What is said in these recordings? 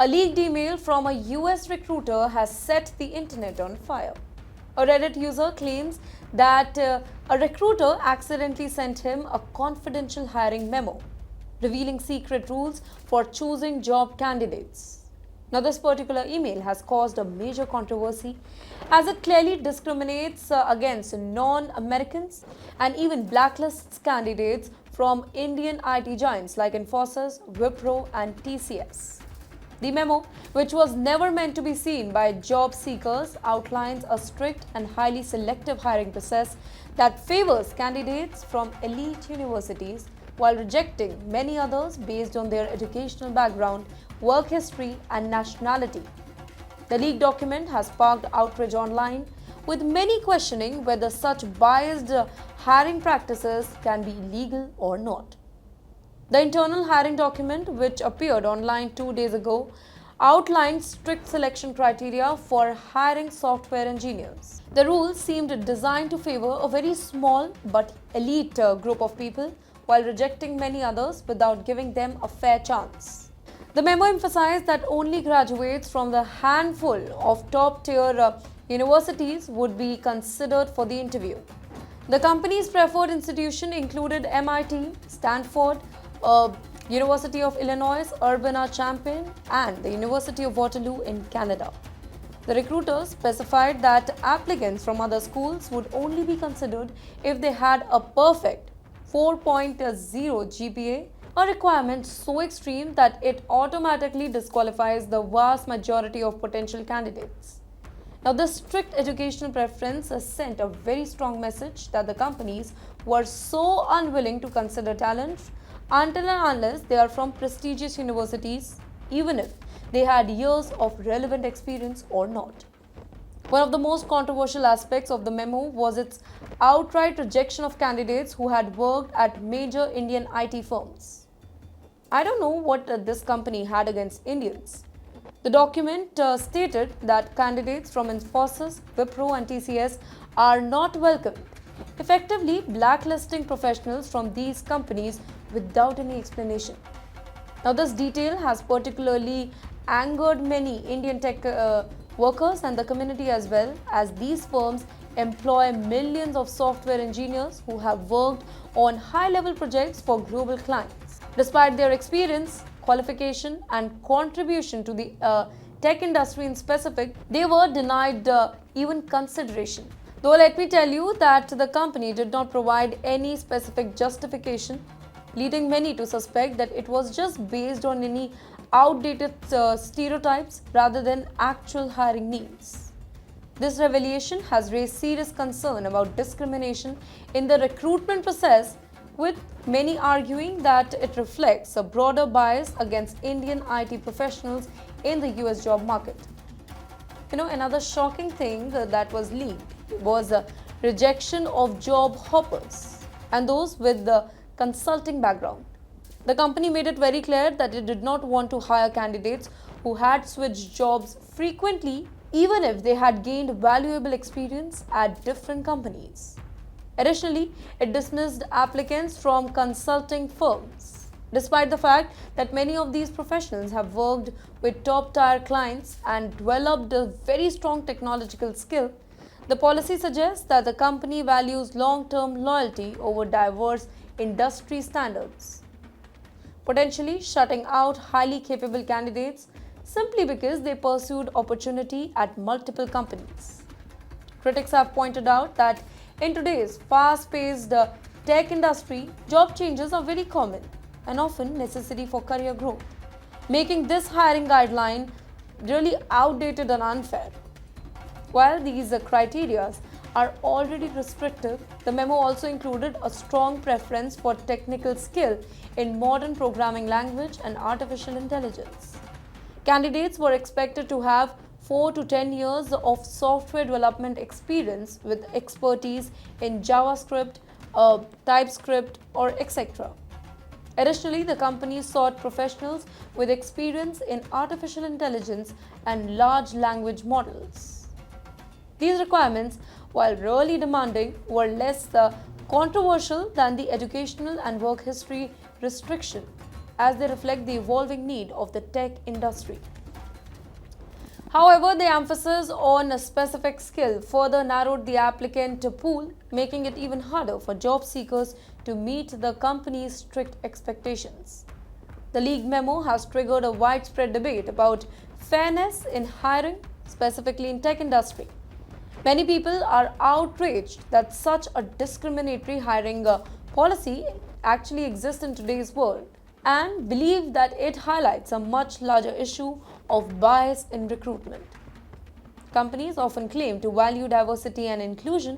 A leaked email from a US recruiter has set the internet on fire. A Reddit user claims that a recruiter accidentally sent him a confidential hiring memo, revealing secret rules for choosing job candidates. Now, this particular email has caused a major controversy as it clearly discriminates against non Americans and even blacklists candidates from Indian IT giants like Infosys, Wipro, and TCS. The memo, which was never meant to be seen by job seekers, outlines a strict and highly selective hiring process that favors candidates from elite universities while rejecting many others based on their educational background, work history, and nationality. The leaked document has sparked outrage online, with many questioning whether such biased hiring practices can be legal or not. The internal hiring document, which appeared online 2 days ago, outlined strict selection criteria for hiring software engineers. The rules seemed designed to favor a very small but elite group of people while rejecting many others without giving them a fair chance. The memo emphasized that only graduates from the handful of top-tier universities would be considered for the interview. The company's preferred institution included MIT, Stanford, University of Illinois, Urbana-Champaign, and the University of Waterloo in Canada. The recruiters specified that applicants from other schools would only be considered if they had a perfect 4.0 GPA, a requirement so extreme that it automatically disqualifies the vast majority of potential candidates. Now, this strict educational preference has sent a very strong message that the companies were so unwilling to consider talent until and unless they are from prestigious universities, even if they had years of relevant experience or not. One of the most controversial aspects of the memo was its outright rejection of candidates who had worked at major Indian IT firms. I don't know what this company had against Indians. The document stated that candidates from Infosys, Wipro, and TCS are not welcome, effectively blacklisting professionals from these companies without any explanation. Now, this detail has particularly angered many Indian tech workers and the community, as well as these firms employ millions of software engineers who have worked on high-level projects for global clients. Despite their experience, qualification, and contribution to the tech industry in specific, they were denied even consideration. Though let me tell you that the company did not provide any specific justification, leading many to suspect that it was just based on any outdated stereotypes rather than actual hiring needs. This revelation has raised serious concern about discrimination in the recruitment process, with many arguing that it reflects a broader bias against Indian IT professionals in the US job market. Another shocking thing that was leaked was a rejection of job hoppers and those with the consulting background. The company made it very clear that it did not want to hire candidates who had switched jobs frequently, even if they had gained valuable experience at different companies. Additionally, it dismissed applicants from consulting firms, despite the fact that many of these professionals have worked with top-tier clients and developed a very strong technological skill. The policy suggests that the company values long-term loyalty over diverse industry standards, potentially shutting out highly capable candidates simply because they pursued opportunity at multiple companies. Critics have pointed out that in today's fast-paced tech industry, job changes are very common and often necessary for career growth, making this hiring guideline really outdated and unfair. While these criteria are already restrictive, the memo also included a strong preference for technical skill in modern programming language and artificial intelligence. Candidates were expected to have 4 to 10 years of software development experience with expertise in JavaScript, TypeScript, or etc. Additionally, the company sought professionals with experience in artificial intelligence and large language models. These requirements, while really demanding, were less controversial than the educational and work history restriction, as they reflect the evolving need of the tech industry. However, the emphasis on a specific skill further narrowed the applicant pool, making it even harder for job seekers to meet the company's strict expectations. The leaked memo has triggered a widespread debate about fairness in hiring, specifically in tech industry. Many people are outraged that such a discriminatory hiring policy actually exists in today's world and believe that it highlights a much larger issue of bias in recruitment. Companies often claim to value diversity and inclusion,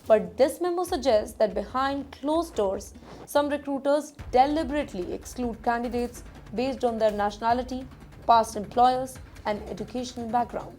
but this memo suggests that behind closed doors, some recruiters deliberately exclude candidates based on their nationality, past employers, and educational background.